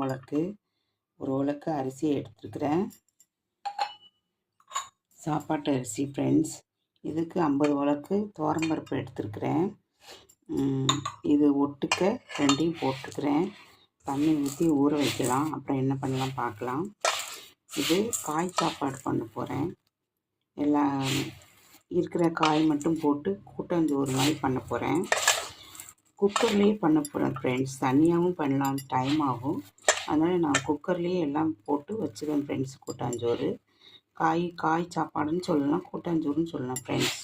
உலக்கு, ஒரு உலக்கு அரிசியை எடுத்துருக்கிறேன். சாப்பாட்டு அரிசி ஃப்ரெண்ட்ஸ். இதுக்கு 50 உலக்கு துவரம்பருப்பு எடுத்துருக்கிறேன். இது ஒட்டுக்க ரெண்டையும் போட்டுக்கிறேன். தண்ணி ஊற்றி ஊற வைக்கலாம். அப்புறம் என்ன பண்ணலாம் பார்க்கலாம். இது காய் சாப்பாடு பண்ண போகிறேன். எல்லாம் இருக்கிற காய் மட்டும் போட்டு கூட்டாஞ்சோறு மாதிரி பண்ண போகிறேன். குக்கர்லேயே பண்ண போகிறேன் ஃப்ரெண்ட்ஸ். தனியாகவும் பண்ணலாம், டைம் ஆகும். அதனால் நான் குக்கர்லேயே எல்லாம் போட்டு வச்சுருவேன் ஃப்ரெண்ட்ஸ். கூட்டாஞ்சோறு காய் சாப்பாடுன்னு சொல்லலாம், கூட்டாஞ்சோறுன்னு சொல்லலாம் ஃப்ரெண்ட்ஸ்.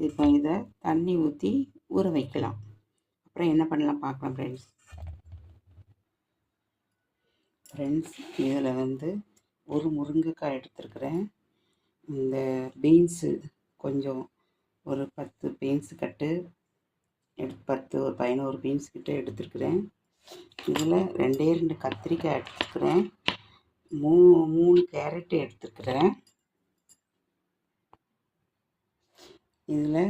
இப்போ இதை தண்ணி ஊற்றி ஊற வைக்கலாம். அப்புறம் என்ன பண்ணலாம் பார்க்கலாம் ஃப்ரெண்ட்ஸ். இதில் ஒரு முருங்கைக்காய் எடுத்துருக்கிறேன். இந்த பீன்ஸு கொஞ்சம் ஒரு 10 பீன்ஸு கட்டு 10 ஒரு 11 பீன்ஸ் கிட்ட எடுத்துருக்கிறேன். இதில் 2 கத்திரிக்காய் எடுத்துருக்கிறேன். 3 கேரட்டு எடுத்துருக்கிறேன். இதில்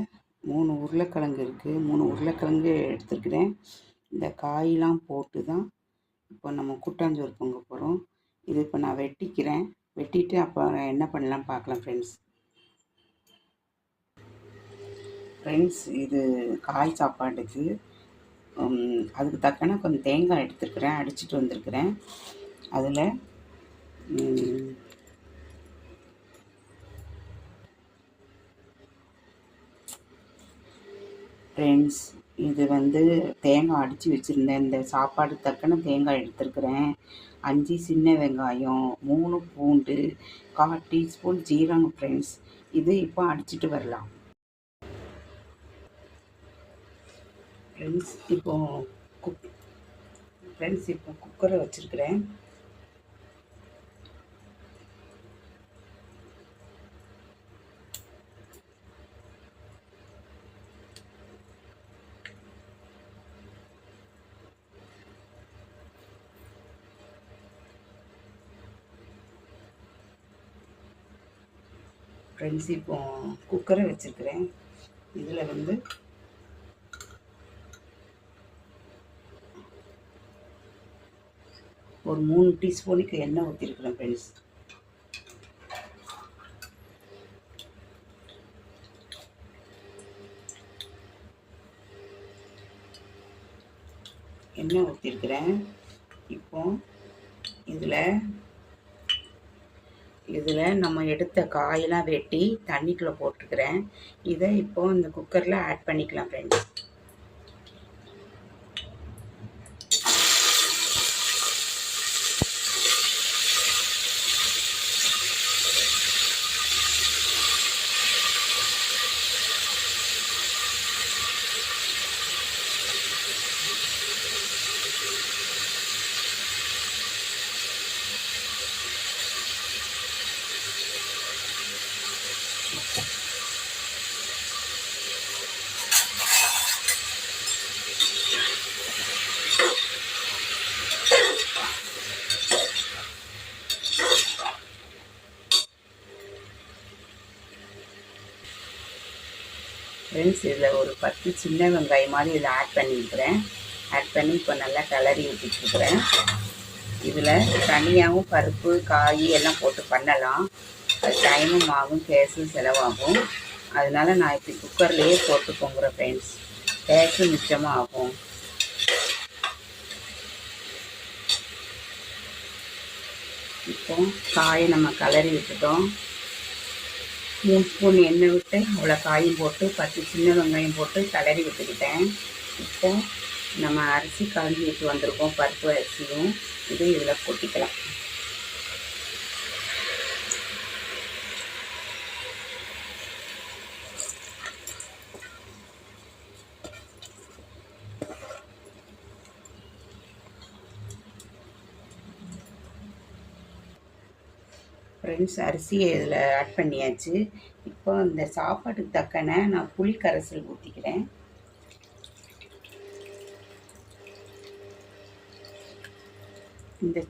3 உருளைக்கிழங்கு இருக்குது. 3 உருளைக்கிழங்கு எடுத்துருக்கிறேன். இந்த காயெலாம் போட்டு தான் இப்போ நம்ம கூட்டாஞ்சோறு பொங்க போகிறோம். இது இப்போ நான் வெட்டிட்டு அப்புறம் என்ன பண்ணலாம் பார்க்கலாம் ஃப்ரெண்ட்ஸ். இது காய் சாப்பாட்டுக்கு அதுக்கு தக்கன கொஞ்சம் தேங்காய் எடுத்துருக்கிறேன், அடிச்சிட்டு வந்திருக்கிறேன். அதில் ஃப்ரெண்ட்ஸ் இது தேங்காய் அடித்து வச்சுருந்தேன். இந்த சாப்பாடு தக்கன தேங்காய் எடுத்துருக்கிறேன். 5 சின்ன வெங்காயம், 3 பூண்டு, 1/4 டீஸ்பூன் ஜீரகம் ஃப்ரெண்ட்ஸ். இது இப்போ அடிச்சிட்டு வரலாம் ஃப்ரெண்ட்ஸ். இப்போ குக்கரை வச்சுருக்கிறேன். ஃப்ரெண்ட்ஸ் இப்போ குக்கரை வச்சுருக்கிறேன். இதில் ஒரு 3 டீஸ்பூனுக்கு எண்ணெய் ஊற்றிருக்கிறேன் ஃப்ரெண்ட்ஸ். எண்ணெய் ஊற்றிருக்கிறேன். இப்போ இதில் நம்ம எடுத்த காயெல்லாம் வெட்டி தண்ணிக்குள்ளே போட்டுருக்கிறேன். இதை இப்போ இந்த குக்கரில் ஆட் பண்ணிக்கலாம் ஃப்ரெண்ட்ஸ். ஃப்ரெண்ட்ஸ் இதில் ஒரு 10 சின்ன வெங்காயம் மாதிரி இதில் ஆட் பண்ணியிருக்கிறேன். ஆட் பண்ணி இப்போ நல்லா கிளறி ஊற்றிட்டுருக்குறேன். இதில் தனியாகவும் பருப்பு காய் எல்லாம் போட்டு பண்ணலாம். அது டைமும் ஆகும், கேஸும் செலவாகும். அதனால நான் இப்போ குக்கர்லேயே போட்டு பொங்குறேன் ஃப்ரெண்ட்ஸ். கேஸும் மிச்சமாக ஆகும். இப்போ காயை நம்ம கிளறி விட்டுட்டோம். 3 ஸ்பூன் எண்ணெய் விட்டு அவ்வளோ காயும் போட்டு 10 சின்ன வெங்காயம் போட்டு கிளறி விட்டுக்கிட்டேன். இப்போ நம்ம அரிசி கலந்து விட்டு வந்திருக்கோம், பருப்பு அரிசியும். இது இதில் கொட்டிக்கலாம். ஃப்ரெண்ட்ஸ் அரிசியை இதில் ஆட் பண்ணியாச்சு. இப்போ இந்த சாப்பாட்டுக்கு தக்கன நான் புளி கரைசல் ஊற்றிக்கிறேன். இந்த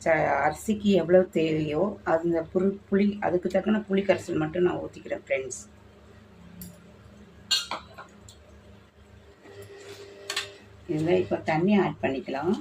அரிசிக்கு எவ்வளோ தேவையோ அந்த புளி அதுக்கு தக்கன புளி கரைசல் மட்டும் நான் ஊற்றிக்கிறேன் ஃப்ரெண்ட்ஸ். இதில் இப்போ தண்ணி ஆட் பண்ணிக்கலாம்.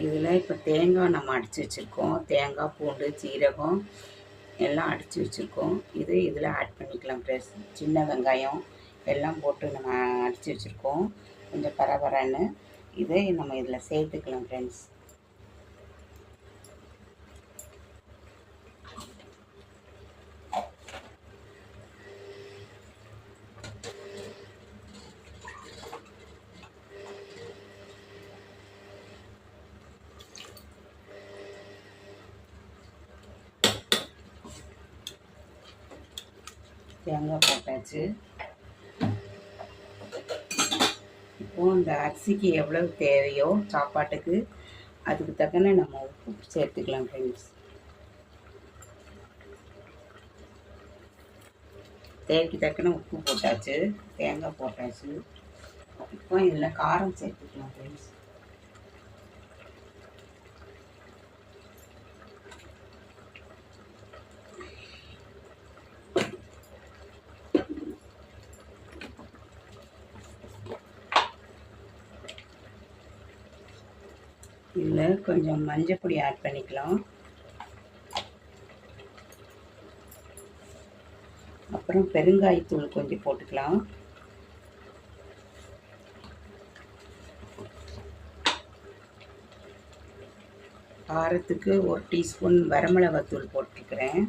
இதில் இப்போ தேங்காய் நம்ம அடித்து வச்சுருக்கோம். தேங்காய், பூண்டு, சீரகம் எல்லாம் அடித்து வச்சுருக்கோம். இது இதில் ஆட் பண்ணிக்கலாம் ஃப்ரெண்ட்ஸ். சின்ன வெங்காயம் எல்லாம் போட்டு நம்ம அடித்து வச்சுருக்கோம். கொஞ்சம் பரபரன்னு இதை நம்ம இதில் சேர்த்துக்கலாம் ஃப்ரெண்ட்ஸ். தேங்காய் போட்டாச்சு. இப்போது இந்த அரிசிக்கு எவ்வளவு தேவையோ சாப்பாட்டுக்கு அதுக்கு தக்கன நம்ம உப்பு சேர்த்துக்கலாம் ஃப்ரெண்ட்ஸ். தேவைக்கு தக்கன உப்பு போட்டாச்சு, தேங்காய் போட்டாச்சு. இப்போ இதில் காரம் சேர்த்துக்கலாம் ஃப்ரெண்ட்ஸ். இதில் கொஞ்சம் மஞ்சள் பொடி ஆட் பண்ணிக்கலாம். அப்புறம் பெருங்காயத்தூள் கொஞ்சம் போட்டுக்கலாம். காரத்துக்கு 1 டீஸ்பூன் வரமிளகாத்தூள் போட்டிருக்கிறேன்.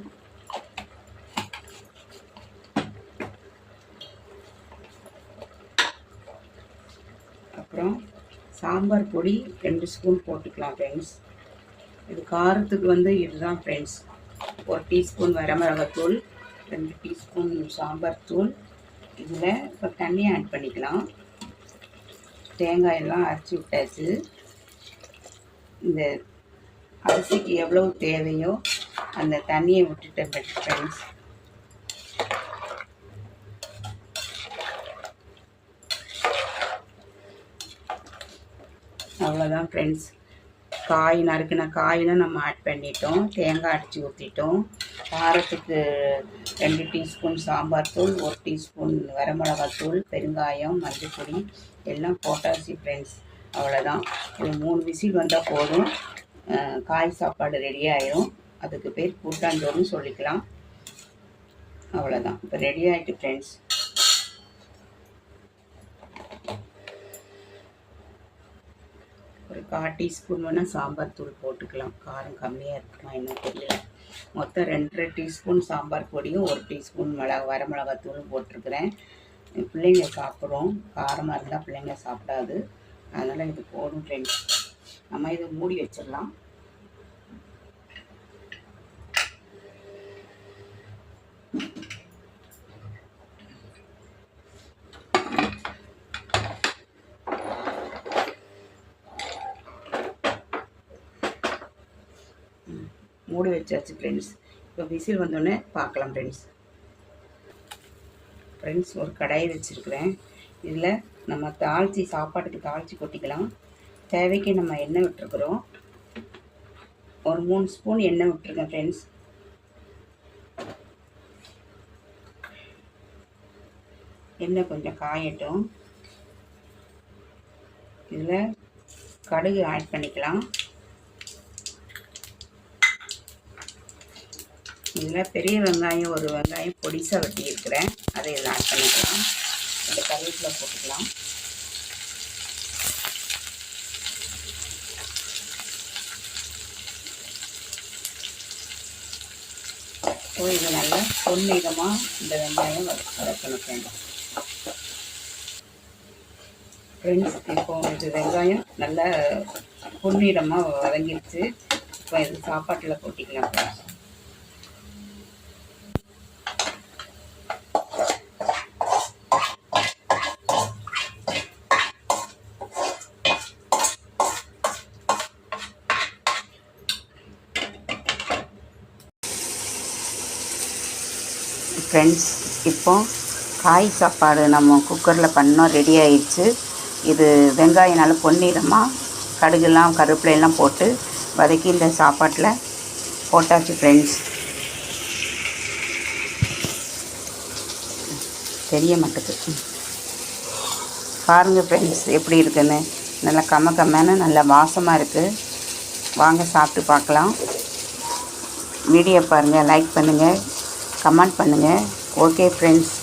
அப்புறம் சாம்பார் பொடி 2 ஸ்பூன் போட்டுக்கலாம் ஃப்ரெண்ட்ஸ். இது காரத்துக்கு வந்து இதுதான் ஃப்ரெண்ட்ஸ். 1 டீஸ்பூன் வரமிளகாத்தூள், 2 டீஸ்பூன் சாம்பார் தூள். இதில் இப்போ தண்ணி ஆட் பண்ணிக்கலாம். தேங்காயெல்லாம் அரைச்சி விட்டாச்சு. இந்த அரிசிக்கு எவ்வளவு தேவையோ அந்த தண்ணியை விட்டுட்டேன் ஃப்ரெண்ட்ஸ். அவ்வளோதான் ஃப்ரெண்ட்ஸ். நறுக்கின காயெலாம் நம்ம ஆட் பண்ணிட்டோம். தேங்காய் அடித்து ஊற்றிட்டோம். காரத்துக்கு 2 டீஸ்பூன் சாம்பார் தூள், 1 டீஸ்பூன் வரமிளகாத்தூள், பெருங்காயம், மஞ்சள் பொடி எல்லாம் போட்டாச்சு ஃப்ரெண்ட்ஸ். அவ்வளோதான். ஒரு 3 விசில் வந்தால் போதும், காய் சாப்பாடு ரெடி ஆயிடும். அதுக்கு பேர் கூட்டாஞ்சோறுன்னு சொல்லிக்கலாம். அவ்வளோதான். இப்போ ரெடி ஆகிட்டு ஃப்ரெண்ட்ஸ். ஒரு 1/4 டீஸ்பூன் வேணால் சாம்பார் தூள் போட்டுக்கலாம். காரம் கம்மியாக இருக்குமா என்ன தெரியல. மொத்தம் 2.5 டீஸ்பூன் சாம்பார் பொடியும் 1 டீஸ்பூன் வரமிளகாத்தூளும் போட்டிருக்கிறேன். பிள்ளைங்க சாப்பிட்றோம். காரமாக இருந்தால் பிள்ளைங்க சாப்பிடாது. அதனால் இது போடும் ஃப்ரெண்ட்ஸ். நம்ம இதை மூடி வச்சிடலாம். மூடி வச்சாச்சு ஃப்ரெண்ட்ஸ். இப்போ விசில் வந்தோடனே பார்க்கலாம் ஃப்ரெண்ட்ஸ். ஒரு கடாயை வச்சுருக்கிறேன். இதில் நம்ம சாப்பாட்டுக்கு தாளித்து கொட்டிக்கலாம். தேவைக்கு நம்ம எண்ணெய் விட்டுருக்குறோம். ஒரு 3 ஸ்பூன் எண்ணெய் விட்டுருக்கேன் ஃப்ரெண்ட்ஸ். எண்ணெய் கொஞ்சம் காயட்டும். இதில் கடுகு ஆட் பண்ணிக்கலாம். இதில் பெரிய வெங்காயம், ஒரு வெங்காயம் பொடிசாக வெட்டி இருக்கிறேன். அதை இதில் ஆட் பண்ணிக்கலாம். இந்த கருவேப்பிலை போட்டுக்கலாம். இது நல்லா பொன்னிறமாக இந்த வெங்காயம் வதக்கணும் ஃப்ரெண்ட்ஸ். இப்போ இது வெங்காயம் நல்லா பொன்னிறமாக வதங்கிடுச்சு. இப்போ இது சாப்பாட்டில் கொட்டிக்கலாம் ஃப்ரெண்ட்ஸ். ஃப்ரெண்ட்ஸ், இப்போ காய் சாப்பாடு நம்ம குக்கரில் பண்ணோம், ரெடி ஆயிடுச்சு. இது வெங்காயம் நல்லா பொன்னிறமாக கடுகுலாம் கருவேப்பிலையெல்லாம் போட்டு வதக்கி இந்த சாப்பாட்டில் போட்டாச்சு ஃப்ரெண்ட்ஸ். தெரிய மாட்டேங்குது பாருங்கள் ஃப்ரெண்ட்ஸ் எப்படி இருக்குன்னு. நல்லா கம்ம கம்மன்னு நல்லா வாசமாக இருக்குது. வாங்க சாப்பிட்டு பார்க்கலாம். வீடியோ பாருங்கள், லைக் பண்ணுங்கள், கமெண்ட் பண்ணுங்கள். Okay friends.